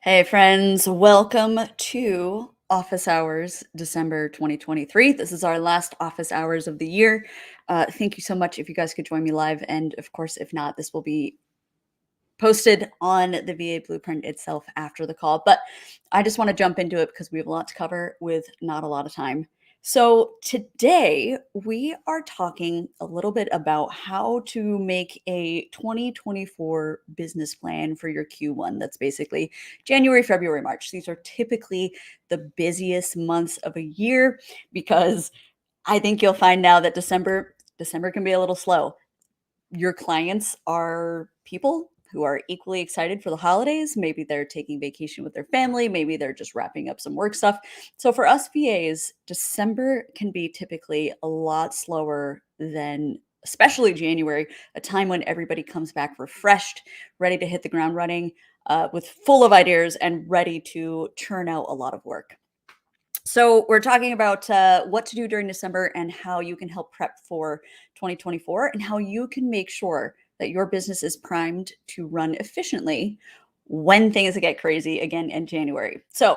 Hey, friends, welcome to Office Hours December 2023. This is our last office hours of the year. Thank you so much if you guys could join me live. And of course, if not, this will be posted on the VA Blueprint itself after the call. But I just want to jump into it because we have a lot to cover with not a lot of time. So, today we are talking a little bit about how to make a 2024 business plan for your Q1. That's basically January, February, March. These are typically the busiest months of a year because I think you'll find now that December can be a little slow. Your clients are people who are equally excited for the holidays. Maybe they're taking vacation with their family. Maybe they're just wrapping up some work stuff. So for us VAs, December can be typically a lot slower than, especially January, a time when everybody comes back refreshed, ready to hit the ground running, with full of ideas and ready to churn out a lot of work. So we're talking about what to do during December and how you can help prep for 2024 and how you can make sure that your business is primed to run efficiently when things get crazy again in January. So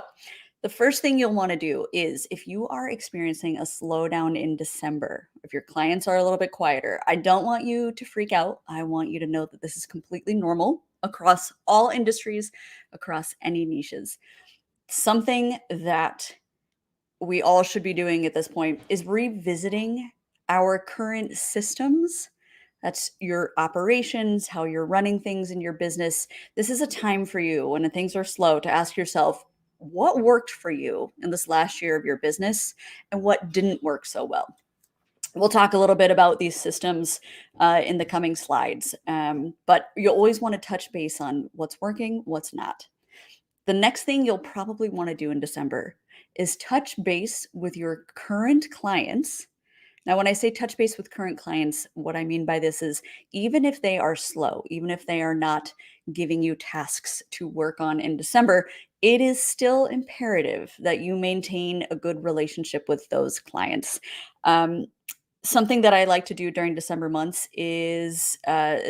the first thing you'll want to do is if you are experiencing a slowdown in December, if your clients are a little bit quieter, I don't want you to freak out. I want you to know that this is completely normal across all industries, across any niches. Something that we all should be doing at this point is revisiting our current systems. That's your operations, how you're running things in your business. This is a time for you when things are slow to ask yourself, what worked for you in this last year of your business and what didn't work so well? We'll talk a little bit about these systems in the coming slides, but you always want to touch base on what's working, what's not. The next thing you'll probably want to do in December is touch base with your current clients. Now, when I say touch base with current clients, what I mean by this is even if they are slow, even if they are not giving you tasks to work on in December, it is still imperative that you maintain a good relationship with those clients. Um, Something that I like to do during December months is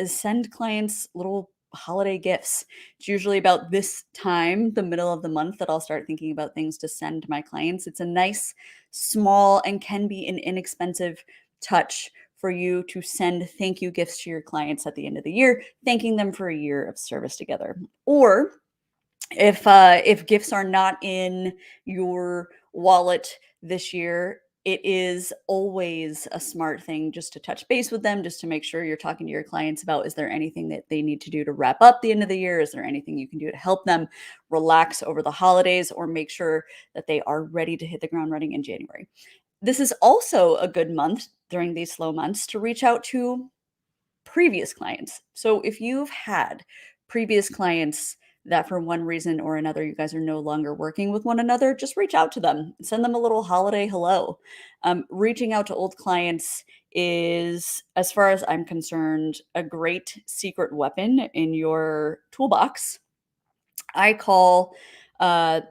send clients little holiday gifts. It's usually about this time, the middle of the month, that I'll start thinking about things to send to my clients. It's a nice, small, and can be an inexpensive touch for you to send thank you gifts to your clients at the end of the year, thanking them for a year of service together. Or if gifts are not in your wallet this year, it is always a smart thing just to touch base with them, just to make sure you're talking to your clients about, is there anything that they need to do to wrap up the end of the year? Is there anything you can do to help them relax over the holidays or make sure that they are ready to hit the ground running in January? This is also a good month during these slow months to reach out to previous clients. So if you've had previous clients that for one reason or another you guys are no longer working with one another, just reach out to them, send them a little holiday hello. Reaching out to old clients is, as far as I'm concerned, a great secret weapon in your toolbox. I call, uh,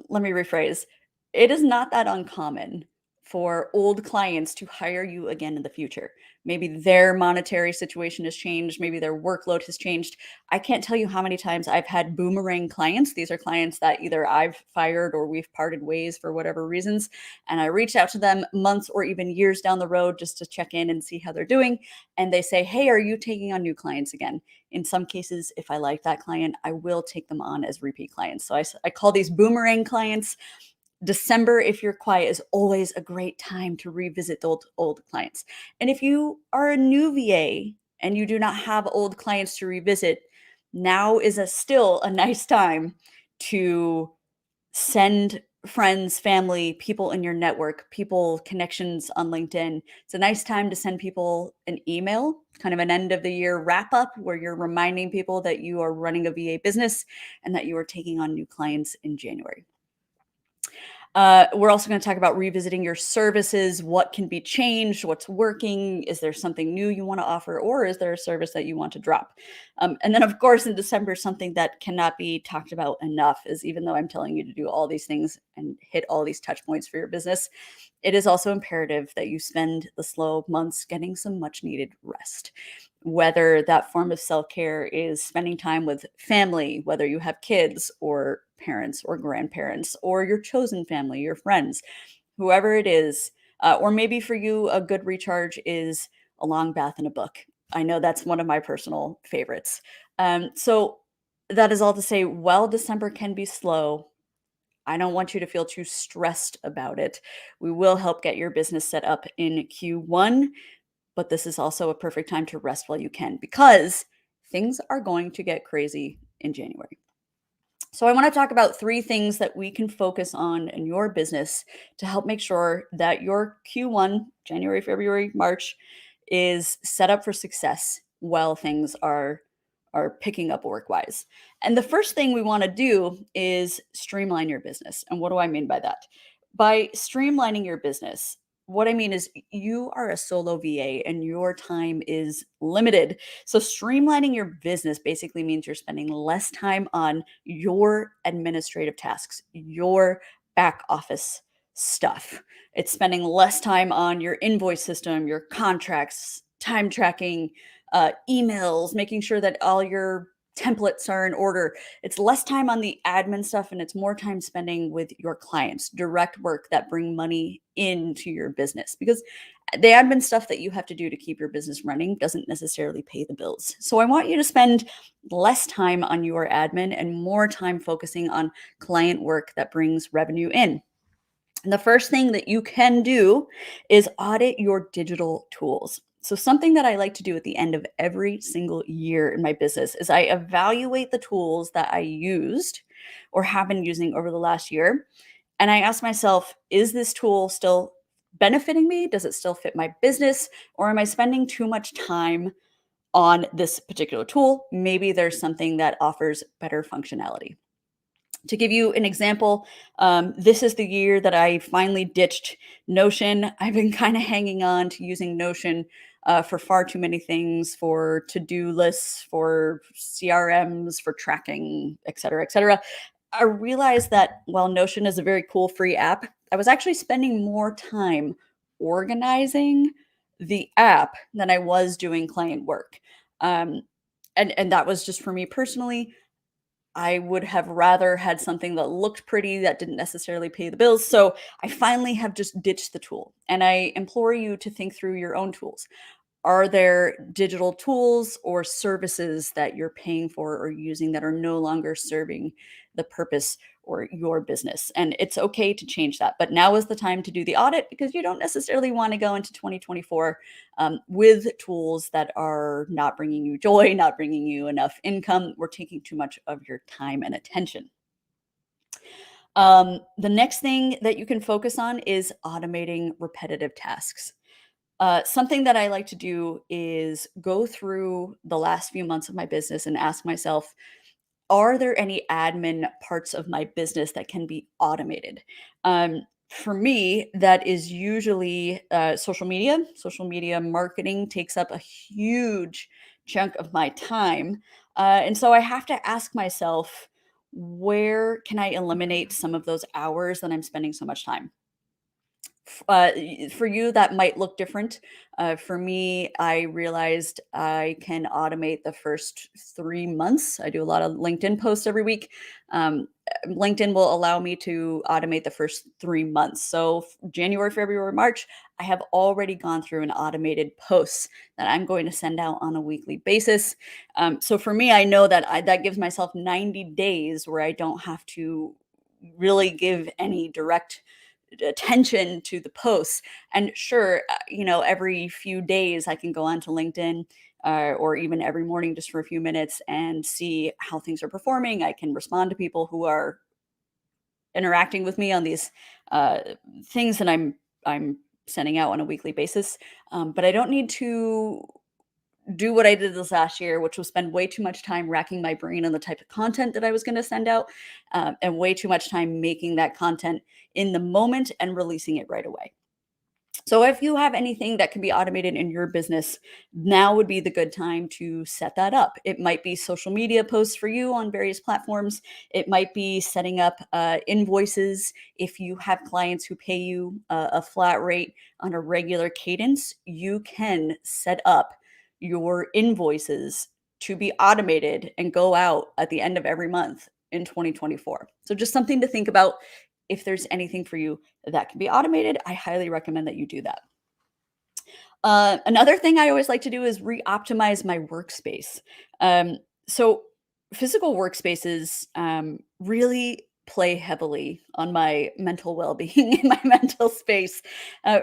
let me rephrase, it is not that uncommon for old clients to hire you again in the future. Maybe their monetary situation has changed, maybe their workload has changed. I can't tell you how many times I've had boomerang clients. These are clients that either I've fired or we've parted ways for whatever reasons. And I reach out to them months or even years down the road just to check in and see how they're doing. And they say, hey, are you taking on new clients again? In some cases, if I like that client, I will take them on as repeat clients. So I call these boomerang clients. December, if you're quiet, is always a great time to revisit the old clients. And if you are a new VA and you do not have old clients to revisit, now is still a nice time to send friends, family, people in your network, people connections on LinkedIn. It's a nice time to send people an email, kind of an end of the year wrap up where you're reminding people that you are running a VA business and that you are taking on new clients in January. We're also going to talk about revisiting your services. What can be changed? What's working? Is there something new you want to offer? Or is there a service that you want to drop? And then, of course, in December, something that cannot be talked about enough is, even though I'm telling you to do all these things and hit all these touch points for your business, it is also imperative that you spend the slow months getting some much needed rest. Whether that form of self care is spending time with family, whether you have kids or parents or grandparents or your chosen family, your friends, whoever it is, or maybe for you, a good recharge is a long bath in a book. I know that's one of my personal favorites. So, that is all to say, while December can be slow, I don't want you to feel too stressed about it. We will help get your business set up in Q1, but this is also a perfect time to rest while you can because things are going to get crazy in January. So, I want to talk about three things that we can focus on in your business to help make sure that your Q1, January, February, March, is set up for success while things are picking up work wise. And the first thing we want to do is streamline your business. And what do I mean by that? By streamlining your business, what I mean is you are a solo VA and your time is limited. So, streamlining your business basically means you're spending less time on your administrative tasks, your back office stuff. It's spending less time on your invoice system, your contracts, time tracking, emails, making sure that all your templates are in order. It's less time on the admin stuff and it's more time spending with your clients, direct work that bring money into your business because the admin stuff that you have to do to keep your business running doesn't necessarily pay the bills. So I want you to spend less time on your admin and more time focusing on client work that brings revenue in. And the first thing that you can do is audit your digital tools. So, something that I like to do at the end of every single year in my business is I evaluate the tools that I used or have been using over the last year. And I ask myself, is this tool still benefiting me? Does it still fit my business? Or am I spending too much time on this particular tool? Maybe there's something that offers better functionality. To give you an example, this is the year that I finally ditched Notion. I've been kind of hanging on to using Notion for far too many things, for to-do lists, for CRMs, for tracking, et cetera, et cetera. I realized that while Notion is a very cool free app, I was actually spending more time organizing the app than I was doing client work. Um, and that was just for me personally. I would have rather had something that looked pretty that didn't necessarily pay the bills. So I finally have just ditched the tool. And I implore you to think through your own tools. Are there digital tools or services that you're paying for or using that are no longer serving the purpose or your business? And it's okay to change that. But now is the time to do the audit because you don't necessarily want to go into 2024 with tools that are not bringing you joy, not bringing you enough income, or taking too much of your time and attention. The next thing that you can focus on is automating repetitive tasks. Something that I like to do is go through the last few months of my business and ask myself, are there any admin parts of my business that can be automated? For me, that is usually social media. Social media marketing takes up a huge chunk of my time. And so I have to ask myself, where can I eliminate some of those hours that I'm spending so much time? For you, that might look different. For me, I realized I can automate the first 3 months. I do a lot of LinkedIn posts every week. LinkedIn will allow me to automate the first 3 months. So, January, February, March, I have already gone through and automated posts that I'm going to send out on a weekly basis. So, for me, I know that that gives myself 90 days where I don't have to really give any direct attention to the posts. And sure, every few days I can go onto LinkedIn or even every morning just for a few minutes and see how things are performing. I can respond to people who are interacting with me on these uh, things that I'm sending out on a weekly basis. But I don't need to do what I did this last year, which was spend way too much time racking my brain on the type of content that I was going to send out, and way too much time making that content in the moment and releasing it right away. So if you have anything that can be automated in your business, now would be the good time to set that up. It might be social media posts for you on various platforms. It might be setting up invoices. If you have clients who pay you a flat rate on a regular cadence, you can set up your invoices to be automated and go out at the end of every month in 2024. So just something to think about. If there's anything for you that can be automated, I highly recommend that you do that. Another thing I always like to do is re-optimize my workspace. So physical workspaces really play heavily on my mental well-being and my mental space.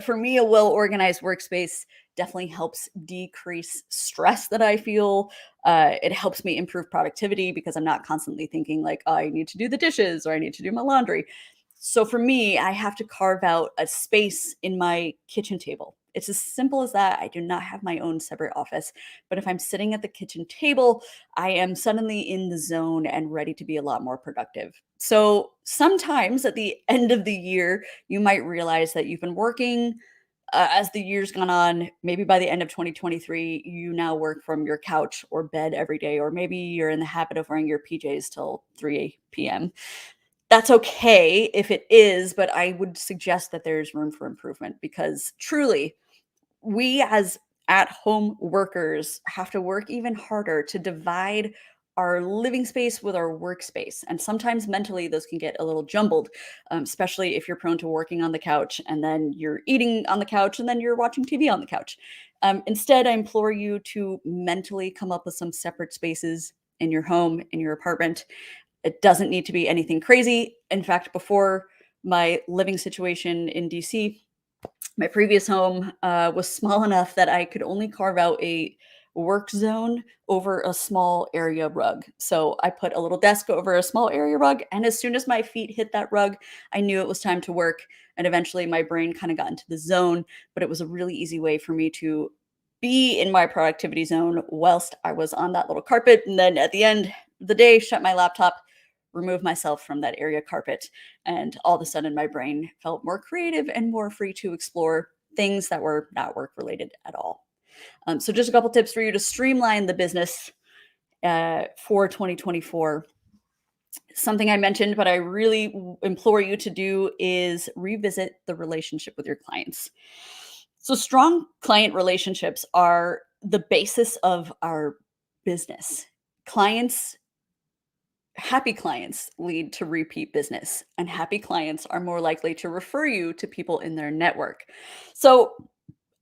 For me, a well-organized workspace definitely helps decrease stress that I feel. It helps me improve productivity because I'm not constantly thinking like, "Oh, I need to do the dishes or I need to do my laundry." So for me, I have to carve out a space in my kitchen table. It's as simple as that. I do not have my own separate office, but if I'm sitting at the kitchen table, I am suddenly in the zone and ready to be a lot more productive. So sometimes at the end of the year, you might realize that you've been working as the year's gone on. Maybe by the end of 2023, you now work from your couch or bed every day, or maybe you're in the habit of wearing your PJs till 3 p.m. That's okay if it is, but I would suggest that there's room for improvement because truly, we as at-home workers have to work even harder to divide our living space with our workspace. And sometimes mentally, those can get a little jumbled, especially if you're prone to working on the couch and then you're eating on the couch and then you're watching TV on the couch. Instead, I implore you to mentally come up with some separate spaces in your home, in your apartment. It doesn't need to be anything crazy. In fact, before my living situation in DC, my previous home was small enough that I could only carve out a work zone over a small area rug. So I put a little desk over a small area rug. And as soon as my feet hit that rug, I knew it was time to work. And eventually my brain kind of got into the zone, but it was a really easy way for me to be in my productivity zone whilst I was on that little carpet. And then at the end of the day, shut my laptop, remove myself from that area carpet, and all of a sudden my brain felt more creative and more free to explore things that were not work related at all. So just a couple tips for you to streamline the business for 2024. Something I mentioned, but I really implore you to do is revisit the relationship with your clients. So strong client relationships are the basis of our business. Clients Happy clients lead to repeat business, and happy clients are more likely to refer you to people in their network. So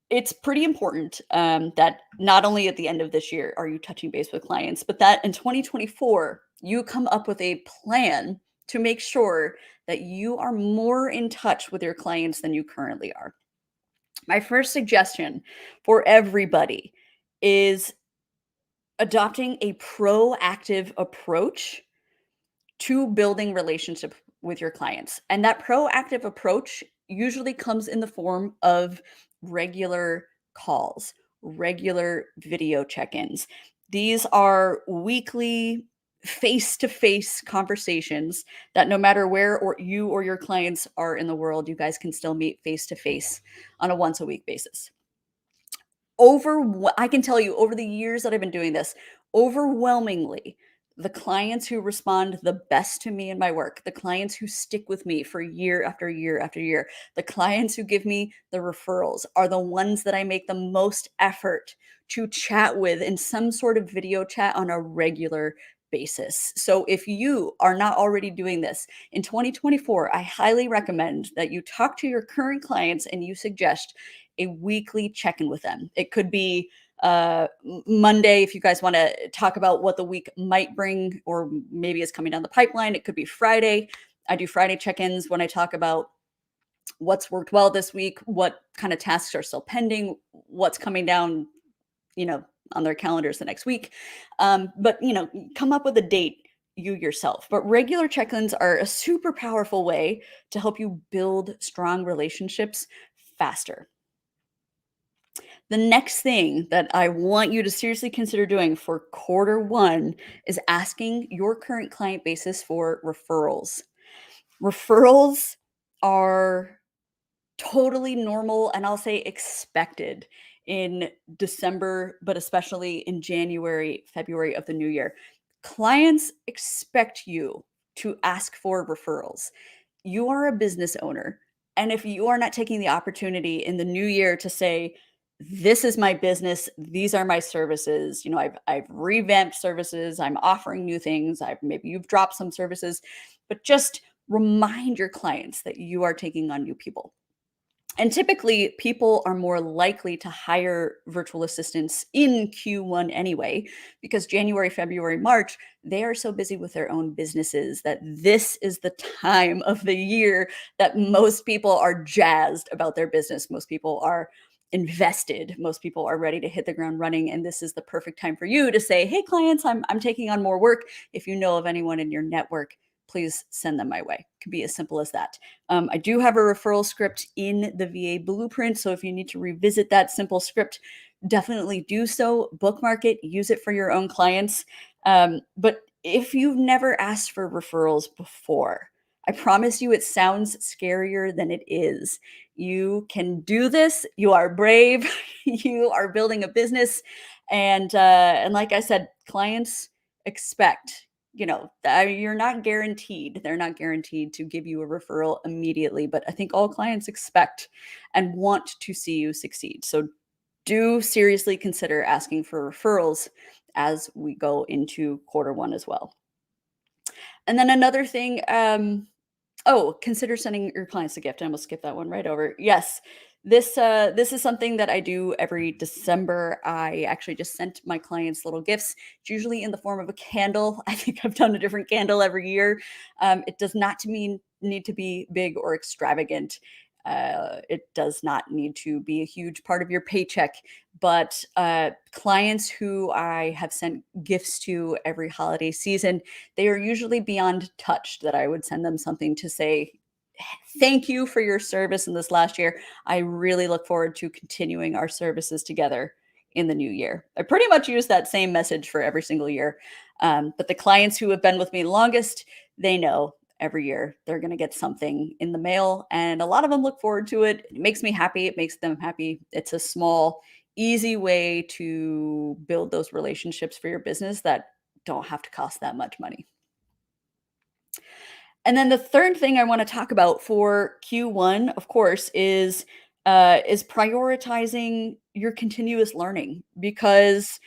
it's pretty important that not only at the end of this year are you touching base with clients, but that in 2024, you come up with a plan to make sure that you are more in touch with your clients than you currently are. My first suggestion for everybody is adopting a proactive approach to building relationship with your clients. And that proactive approach usually comes in the form of regular calls, regular video check-ins. These are weekly face-to-face conversations that no matter where or you or your clients are in the world, you guys can still meet face-to-face on a once a week basis. I can tell you over the years that I've been doing this, overwhelmingly, the clients who respond the best to me in my work, the clients who stick with me for year after year after year, the clients who give me the referrals are the ones that I make the most effort to chat with in some sort of video chat on a regular basis. So if you are not already doing this in 2024, I highly recommend that you talk to your current clients and you suggest a weekly check-in with them. It could be Monday if you guys want to talk about what the week might bring, or maybe is coming down the pipeline. It could be Friday. I do Friday check-ins when I talk about what's worked well this week, what kind of tasks are still pending, what's coming down, you know, on their calendars the next week. But come up with a date you yourself. But regular check-ins are a super powerful way to help you build strong relationships faster. The next thing that I want you to seriously consider doing for quarter one is asking your current client basis for referrals. Referrals are totally normal and I'll say expected in December, but especially in January, February of the new year. Clients expect you to ask for referrals. You are a business owner. And if you are not taking the opportunity in the new year to say, this is my business, these are my services, I've revamped services, I'm offering new things, maybe you've dropped some services, but just remind your clients that you are taking on new people. And typically, people are more likely to hire virtual assistants in Q1 anyway, because January, February, March, they are so busy with their own businesses that this is the time of the year that most people are jazzed about their business. Most people are invested. Most people are ready to hit the ground running. And this is the perfect time for you to say, hey, clients, I'm taking on more work. If you know of anyone in your network, please send them my way. It could be as simple as that. I do have a referral script in the VA blueprint. So if you need to revisit that simple script, definitely do so. Bookmark it, use it for your own clients. But if you've never asked for referrals before, I promise you it sounds scarier than it is. You can do this. You are brave. You are building a business. And like I said, clients expect you're not guaranteed. They're not guaranteed to give you a referral immediately, but I think all clients expect and want to see you succeed. So do seriously consider asking for referrals as we go into quarter one as well. And then another thing, oh, consider sending your clients a gift. I almost skipped that one right over. Yes. This is something that I do every December. I actually just sent my clients little gifts. It's usually in the form of a candle. I think I've done a different candle every year. It does not to mean need to be big or extravagant. It does not need to be a huge part of your paycheck. But clients who I have sent gifts to every holiday season, they are usually beyond touched that I would send them something to say, thank you for your service in this last year. I really look forward to continuing our services together in the new year. I pretty much use that same message for every single year. But the clients who have been with me longest, they know every year they're going to get something in the mail. And a lot of them look forward to it. It makes me happy. It makes them happy. It's a small, easy way to build those relationships for your business that don't have to cost that much money. And then the third thing I want to talk about for Q1, of course, is prioritizing your continuous learning because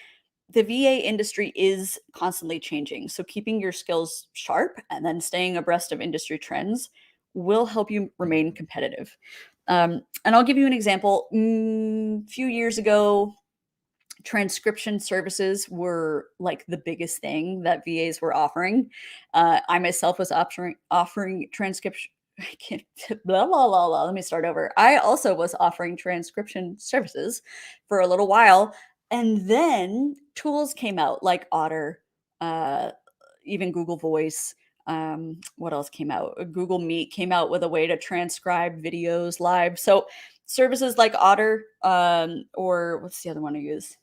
the VA industry is constantly changing. So keeping your skills sharp and then staying abreast of industry trends will help you remain competitive. And I'll give you an example. A few years ago, transcription services were like the biggest thing that VAs were offering. I myself was offering transcription. I can't, blah, blah, blah, blah. Let me start over. I also was offering transcription services for a little while. And then tools came out like Otter, uh, even Google Voice. What else came out? Google Meet came out with a way to transcribe videos live. So services like Otter, or what's the other one I use?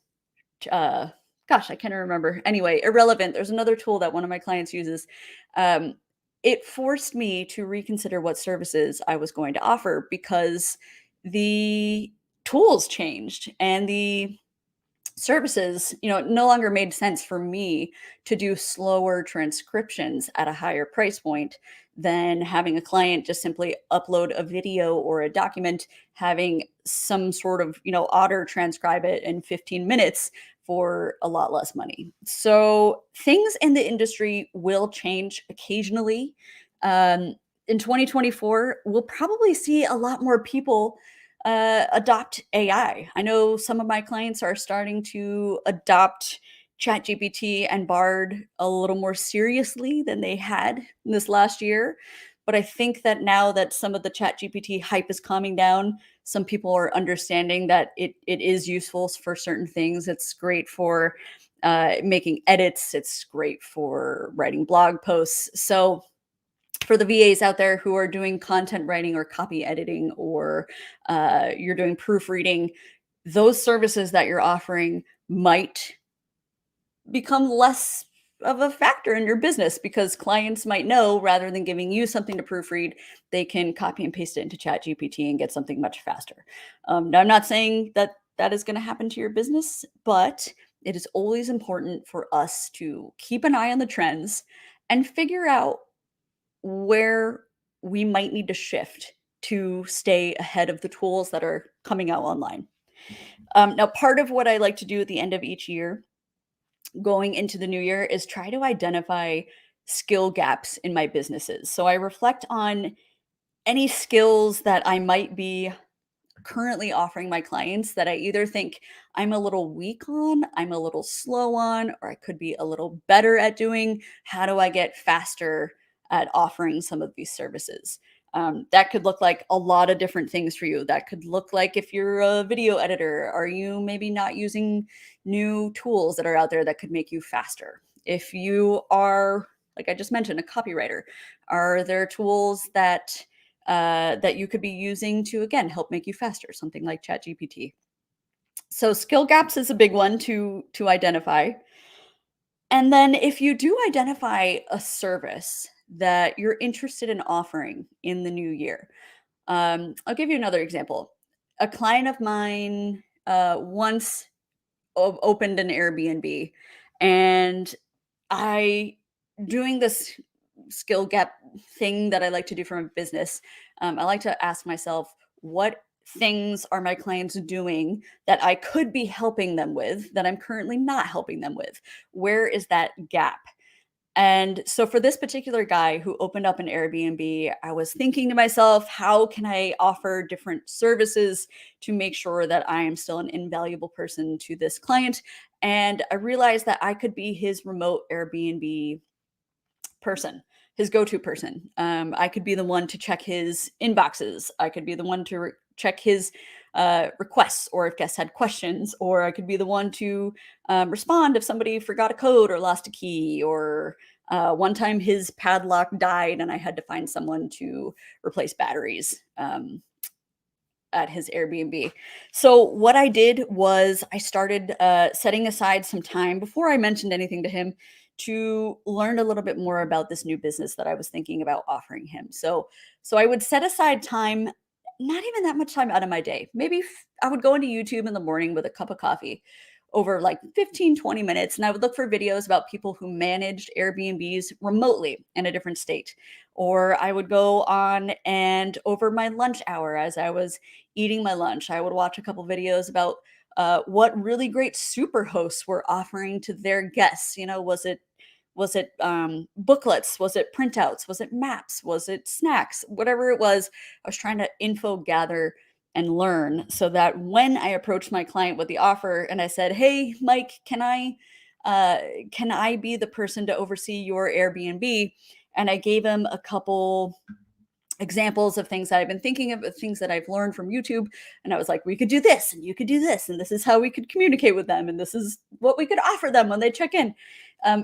uh Gosh, I can't remember. Anyway, irrelevant. There's another tool that one of my clients uses. um it forced me to reconsider what services I was going to offer because the tools changed and the services, it no longer made sense for me to do slower transcriptions at a higher price point than having a client just simply upload a video or a document, having some sort of, Otter transcribe it in 15 minutes for a lot less money. So things in the industry will change occasionally. In 2024, we'll probably see a lot more people adopt AI. I know some of my clients are starting to adopt ChatGPT and Bard a little more seriously than they had in this last year. But I think that now that some of the ChatGPT hype is calming down, some people are understanding that it is useful for certain things. It's great for making edits. It's great for writing blog posts. So for the VAs out there who are doing content writing or copy editing, or you're doing proofreading, those services that you're offering might become less of a factor in your business because clients might know rather than giving you something to proofread, they can copy and paste it into Chat GPT and get something much faster. Now, I'm not saying that that is going to happen to your business, but it is always important for us to keep an eye on the trends and figure out where we might need to shift to stay ahead of the tools that are coming out online. Now, part of what I like to do at the end of each year, going into the new year, is try to identify skill gaps in my businesses. So I reflect on any skills that I might be currently offering my clients that I either think I'm a little weak on, I'm a little slow on, or I could be a little better at doing. How do I get faster at offering some of these services? That could look like a lot of different things for you. That could look like if you're a video editor, are you maybe not using new tools that are out there that could make you faster? If you are, like I just mentioned, a copywriter, are there tools that you could be using to again help make you faster, something like ChatGPT. So skill gaps is a big one to identify. And then if you do identify a service that you're interested in offering in the new year, I'll give you another example. A client of mine once opened an Airbnb, and I doing this skill gap thing that I like to do from a business. I like to ask myself, what things are my clients doing that I could be helping them with that I'm currently not helping them with? Where is that gap? And so for this particular guy who opened up an Airbnb, I was thinking to myself, how can I offer different services to make sure that I am still an invaluable person to this client? And I realized that I could be his remote Airbnb person, his go-to person. I could be the one to check his inboxes. I could be the one to check his requests, or if guests had questions, or I could be the one to respond if somebody forgot a code or lost a key, or one time his padlock died and I had to find someone to replace batteries. At his Airbnb. So what I did was I started setting aside some time before I mentioned anything to him to learn a little bit more about this new business that I was thinking about offering him. So I would set aside time, not even that much time out of my day. Maybe I would go into YouTube in the morning with a cup of coffee over like 15, 20 minutes, and I would look for videos about people who managed Airbnbs remotely in a different state. Or I would go on and over my lunch hour as I was eating my lunch, I would watch a couple videos about what really great super hosts were offering to their guests. You know, was it booklets? Was it printouts? Was it maps? Was it snacks? Whatever it was, I was trying to info gather and learn so that when I approached my client with the offer and I said, "Hey, Mike, uh, can I be the person to oversee your Airbnb?" And I gave him a couple examples of things that I've been thinking of, things that I've learned from YouTube. And I was like, we could do this and you could do this. And this is how we could communicate with them. And this is what we could offer them when they check in.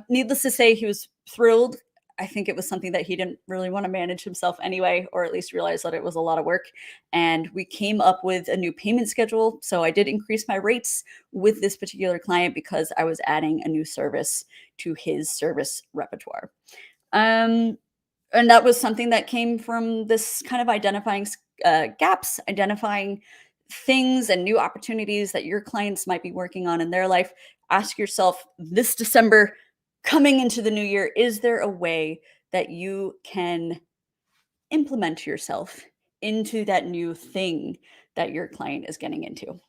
Needless to say, he was thrilled. I think it was something that he didn't really want to manage himself anyway, or at least realize that it was a lot of work. And we came up with a new payment schedule. So I did increase my rates with this particular client because I was adding a new service to his service repertoire. Um, and that was something that came from this kind of identifying gaps, identifying things and new opportunities that your clients might be working on in their life. Ask yourself this December, coming into the new year, is there a way that you can implement yourself into that new thing that your client is getting into?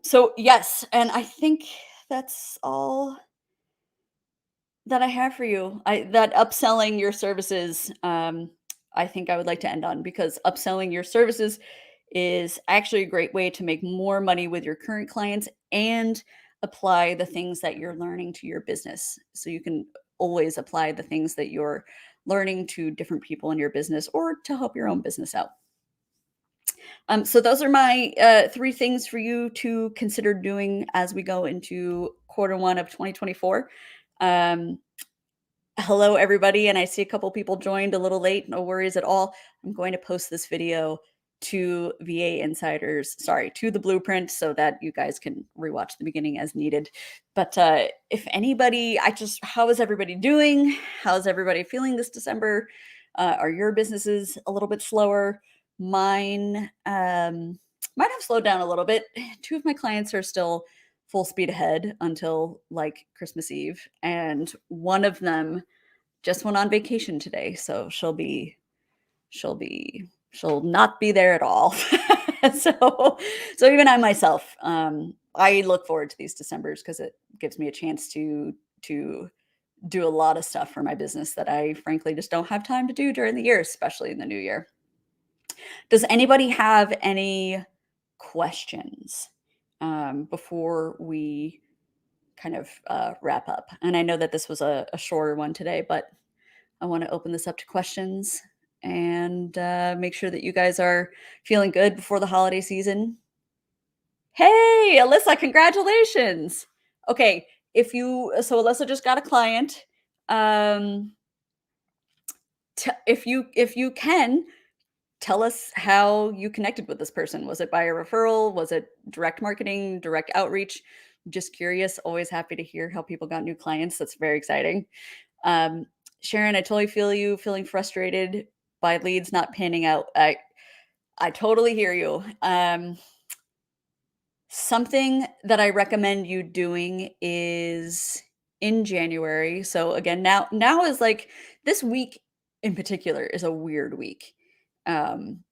So, yes, and I think that's all that I have for you. That upselling your services, I think I would like to end on, because upselling your services is actually a great way to make more money with your current clients and apply the things that you're learning to your business. So you can always apply the things that you're learning to different people in your business or to help your own business out. So those are my three things for you to consider doing as we go into quarter one of 2024. Um, Hello, everybody. And I see a couple people joined a little late. No worries at all. I'm going to post this video to VA Insiders, sorry, to the Blueprint so that you guys can rewatch the beginning as needed. But if anybody, how is everybody doing? How's everybody feeling this December? Are your businesses a little bit slower? Mine might have slowed down a little bit. Two of my clients are still full speed ahead until like Christmas Eve, and one of them just went on vacation today, so she'll not be there at all. so so even I myself, I look forward to these Decembers because it gives me a chance to do a lot of stuff for my business that I frankly just don't have time to do during the year, especially in the new year. Does anybody have any questions before we kind of wrap up? And I know that this was a shorter one today, but I want to open this up to questions and make sure that you guys are feeling good before the holiday season. Hey, Alyssa, congratulations. Okay, so Alyssa just got a client. Um, if you can tell us how you connected with this person. Was it by a referral? Was it direct marketing, direct outreach? Just curious. Always happy to hear how people got new clients. That's very exciting. Um, Sharon, I totally feel you feeling frustrated by leads not panning out. I totally hear you. Something that I recommend you doing is in January. So again, now is like this week in particular is a weird week. Um,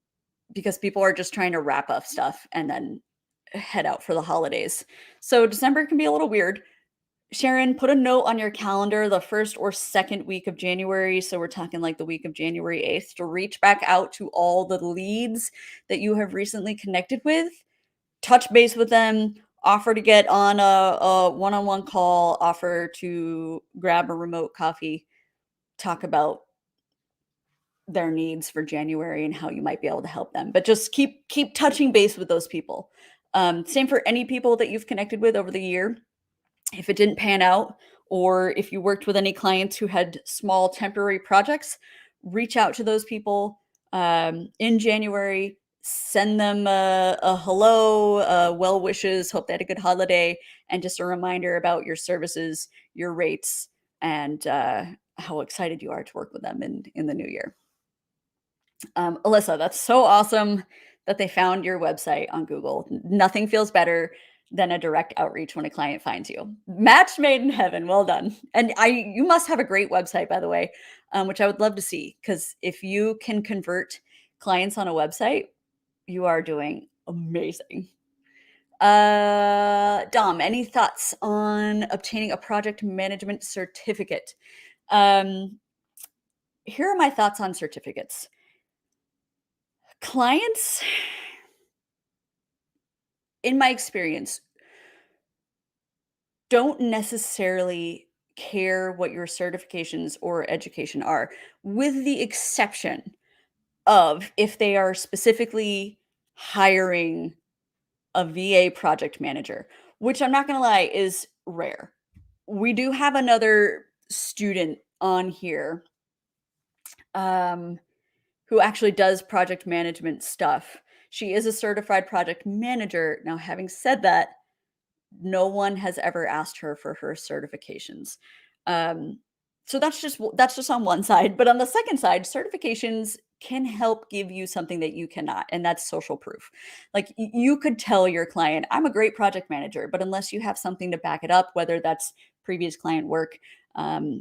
because people are just trying to wrap up stuff and then head out for the holidays. So December can be a little weird. Sharon, put a note on your calendar the first or second week of January. So we're talking like the week of January 8th to reach back out to all the leads that you have recently connected with, touch base with them, offer to get on a one-on-one call, offer to grab a remote coffee, talk about their needs for January and how you might be able to help them. But just keep touching base with those people. Same for any people that you've connected with over the year. If it didn't pan out, or if you worked with any clients who had small temporary projects, reach out to those people in January. Send them a hello, well wishes, hope they had a good holiday, and just a reminder about your services, your rates, and how excited you are to work with them in the new year. Alyssa, that's so awesome that they found your website on Google. Nothing feels better than a direct outreach when a client finds you. Match made in heaven. Well done. And you must have a great website, by the way, which I would love to see, because if you can convert clients on a website, you are doing amazing. Dom, any thoughts on obtaining a project management certificate? Here are my thoughts on certificates. Clients, in my experience, don't necessarily care what your certifications or education are, with the exception of if they are specifically hiring a VA project manager, which I'm not going to lie is rare. We do have another student on here who actually does project management stuff. She is a certified project manager. Now, having said that, no one has ever asked her for her certifications. Um, so that's just on one side. But on the second side, certifications can help give you something that you cannot, and that's social proof. Like you could tell your client, I'm a great project manager, but unless you have something to back it up, whether that's previous client work,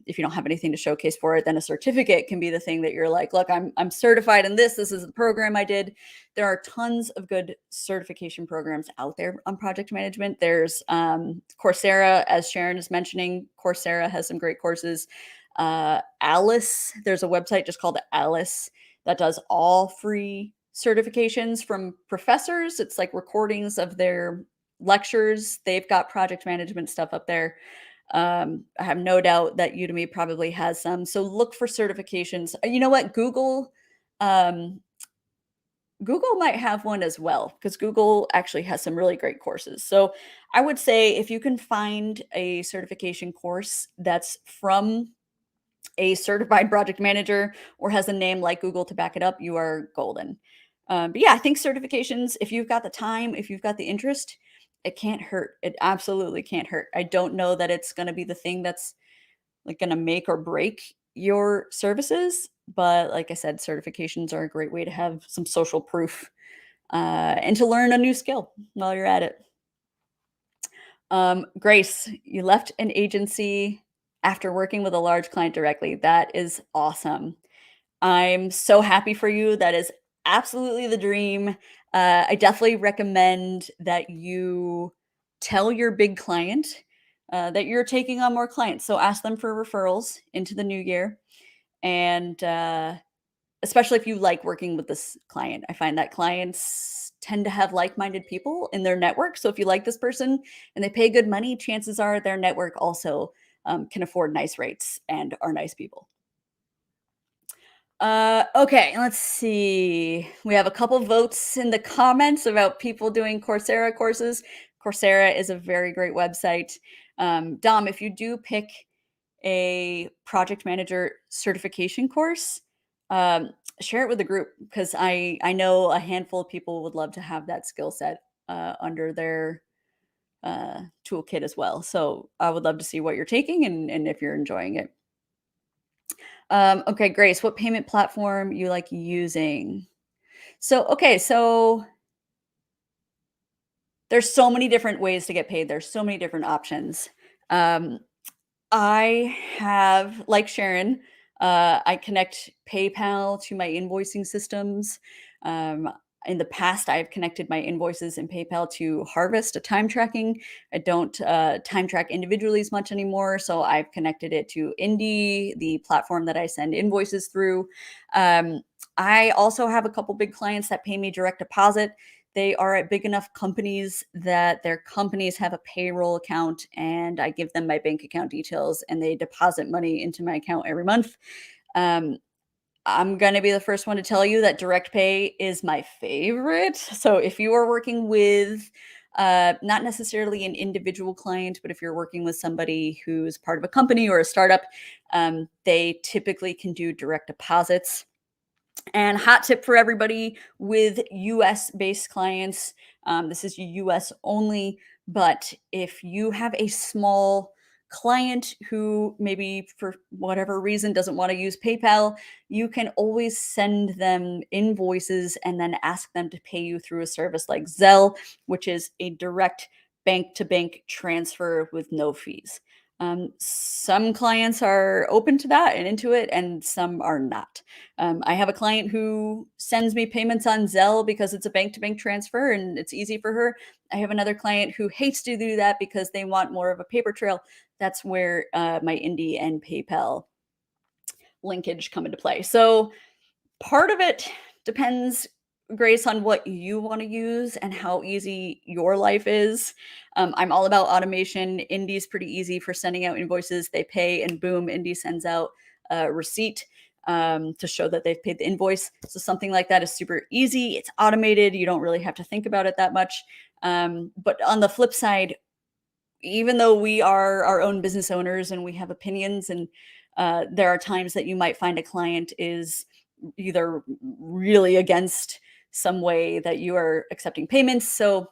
if you don't have anything to showcase for it, then a certificate can be the thing that you're like, look, I'm certified in this. This is the program I did. There are tons of good certification programs out there on project management. There's Coursera, as Sharon is mentioning. Coursera has some great courses. Alice, there's a website just called Alice that does all free certifications from professors. It's like recordings of their lectures. They've got project management stuff up there. I have no doubt that Udemy probably has some. So look for certifications. You know what? Um, Google might have one as well, because Google actually has some really great courses. So I would say if you can find a certification course that's from a certified project manager or has a name like Google to back it up, you are golden. But yeah, I think certifications, if you've got the time, if you've got the interest, it can't hurt. It absolutely can't hurt. I don't know that it's going to be the thing that's like going to make or break your services, but like I said, certifications are a great way to have some social proof and to learn a new skill while you're at it. Grace, you left an agency after working with a large client directly. That is awesome. I'm so happy for you. That is absolutely the dream. I definitely recommend that you tell your big client that you're taking on more clients. So ask them for referrals into the new year. And especially if you like working with this client. I find that clients tend to have like-minded people in their network. So if you like this person and they pay good money, chances are their network also can afford nice rates and are nice people. Okay, let's see. We have a couple votes in the comments about people doing Coursera courses. Coursera is a very great website. Dom, if you do pick a project manager certification course, share it with the group because I know a handful of people would love to have that skill set under their toolkit as well. So I would love to see what you're taking and if you're enjoying it. Okay, Grace, what payment platform you like using? So, okay, so there's so many different ways to get paid. There's so many different options. Um, I have, like Sharon, I connect PayPal to my invoicing systems. Um, in the past, I've connected my invoices in PayPal to Harvest, a time tracking. I don't time track individually as much anymore, so I've connected it to Indie, the platform that I send invoices through. I also have a couple big clients that pay me direct deposit. They are at big enough companies that their companies have a payroll account, and I give them my bank account details and they deposit money into my account every month. Um, I'm going to be the first one to tell you that direct pay is my favorite. So if you are working with not necessarily an individual client, but if you're working with somebody who's part of a company or a startup, they typically can do direct deposits. And hot tip for everybody with US based clients, this is US only, but if you have a small client who maybe for whatever reason doesn't want to use PayPal, you can always send them invoices and then ask them to pay you through a service like Zelle, which is a direct bank to bank transfer with no fees. Some clients are open to that and into it, and some are not. I have a client who sends me payments on Zelle because it's a bank to bank transfer and it's easy for her. I have another client who hates to do that because they want more of a paper trail. That's where my Indie and PayPal linkage come into play. So part of it depends, Grace, on what you want to use and how easy your life is. I'm all about automation. Indie's pretty easy for sending out invoices. They pay, and boom, Indie sends out a receipt to show that they've paid the invoice. So something like that is super easy. It's automated. You don't really have to think about it that much. But on the flip side, even though we are our own business owners and we have opinions, and there are times that you might find a client is either really against some way that you are accepting payments. So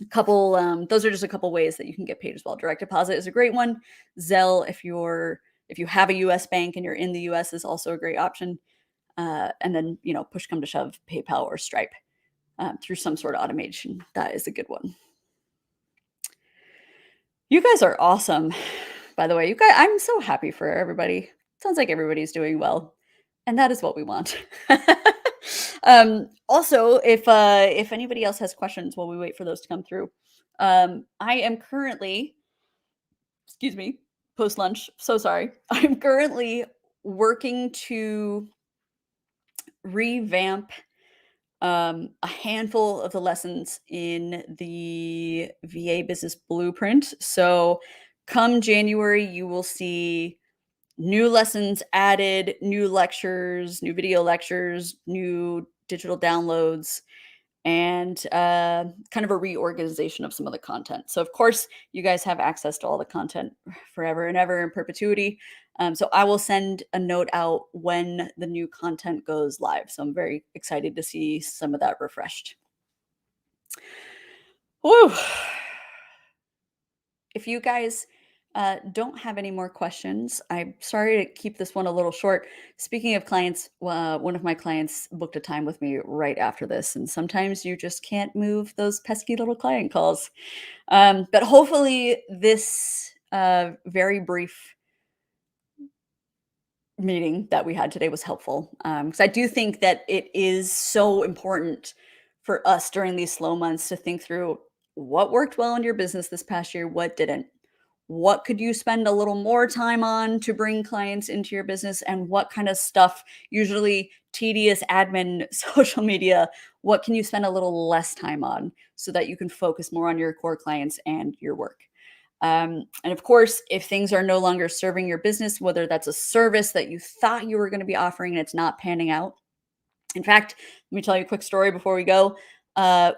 a couple those are just a couple ways that you can get paid as well. Direct deposit is a great one. Zelle, if you have a US bank and you're in the US, is also a great option. And then, push come to shove, PayPal or Stripe through some sort of automation. That is a good one. You guys are awesome. By the way, you guys, I'm so happy for everybody. Sounds like everybody's doing well, and that is what we want. Also, if anybody else has questions while we wait for those to come through, I am currently, excuse me, post lunch. So sorry. I'm currently working to revamp a handful of the lessons in the VA Business Blueprint. So, come January, you will see new lessons added, new lectures, new video lectures, new digital downloads. and kind of a reorganization of some of the content. So, of course, you guys have access to all the content forever and ever in perpetuity. So, I will send a note out when the new content goes live. So, I'm very excited to see some of that refreshed. Woo! If you guys don't have any more questions, I'm sorry to keep this one a little short. Speaking of clients, one of my clients booked a time with me right after this, and sometimes you just can't move those pesky little client calls. But hopefully, this very brief meeting that we had today was helpful, because I do think that it is so important for us during these slow months to think through what worked well in your business this past year, what didn't. What could you spend a little more time on to bring clients into your business, and what kind of stuff, usually tedious admin social media, what can you spend a little less time on so that you can focus more on your core clients and your work? And of course, if things are no longer serving your business, whether that's a service that you thought you were going to be offering and it's not panning out. In fact, let me tell you a quick story before we go. Uh,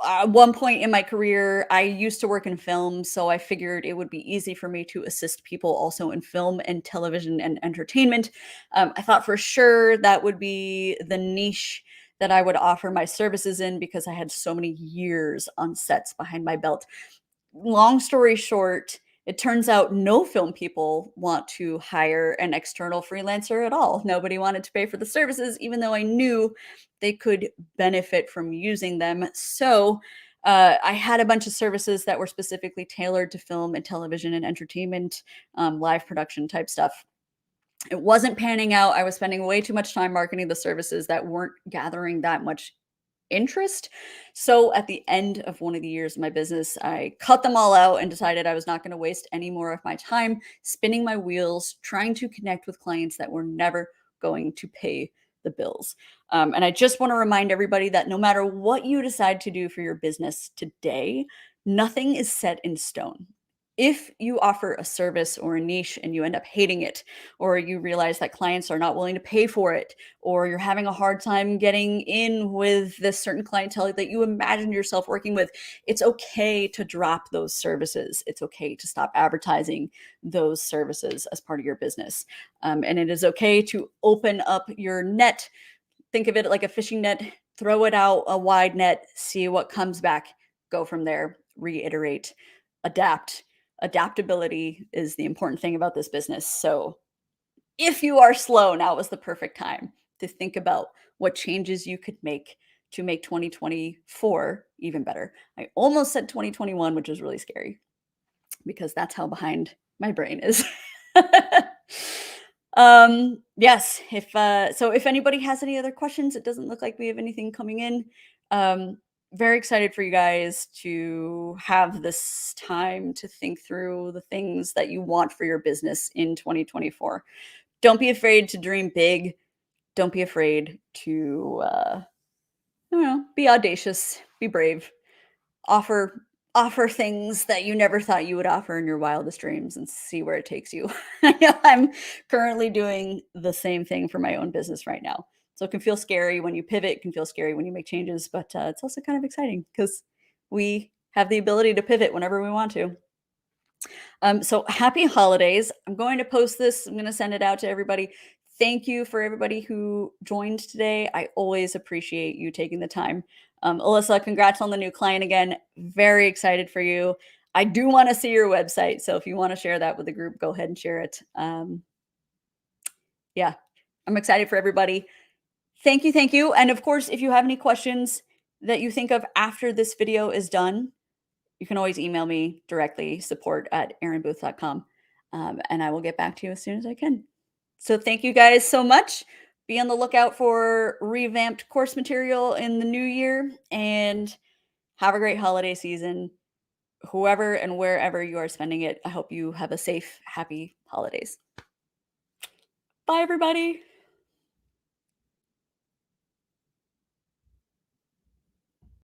at one point in my career, I used to work in film, so I figured it would be easy for me to assist people also in film and television and entertainment. I thought for sure that would be the niche that I would offer my services in because I had so many years on sets behind my belt. Long story short, it turns out no film people want to hire an external freelancer at all. Nobody wanted to pay for the services, even though I knew they could benefit from using them. So I had a bunch of services that were specifically tailored to film and television and entertainment, live production type stuff. It wasn't panning out. I was spending way too much time marketing the services that weren't gathering that much interest. So at the end of one of the years of my business, I cut them all out and decided I was not going to waste any more of my time spinning my wheels trying to connect with clients that were never going to pay the bills. And I just want to remind everybody that no matter what you decide to do for your business today, nothing is set in stone. If you offer a service or a niche and you end up hating it, or you realize that clients are not willing to pay for it, or you're having a hard time getting in with this certain clientele that you imagine yourself working with, it's okay to drop those services. It's okay to stop advertising those services as part of your business. And it is okay to open up your net. Think of it like a fishing net, throw it out a wide net, see what comes back, go from there, reiterate, adapt. Adaptability is the important thing about this business. So if you are slow, now is the perfect time to think about what changes you could make to make 2024 even better. I almost said 2021, which is really scary because that's how behind my brain is. Yes, if anybody has any other questions, it doesn't look like we have anything coming in. Um, very excited for you guys to have this time to think through the things that you want for your business in 2024. Don't be afraid to dream big. Don't be afraid to, I don't know, be audacious, be brave, offer offer things that you never thought you would offer in your wildest dreams and see where it takes you. I know I'm currently doing the same thing for my own business right now. So it can feel scary when you pivot, it can feel scary when you make changes, but it's also kind of exciting because we have the ability to pivot whenever we want to. So happy holidays. I'm going to post this. I'm going to send it out to everybody. Thank you for everybody who joined today. I always appreciate you taking the time. Alyssa, congrats on the new client again. Very excited for you. I do want to see your website. So if you want to share that with the group, go ahead and share it. Yeah, I'm excited for everybody. Thank you. Thank you. And of course, if you have any questions that you think of after this video is done, you can always email me directly, support@erinbooth.com, and I will get back to you as soon as I can. So thank you guys so much. Be on the lookout for revamped course material in the new year, and have a great holiday season. Whoever and wherever you are spending it, I hope you have a safe, happy holidays. Bye, everybody.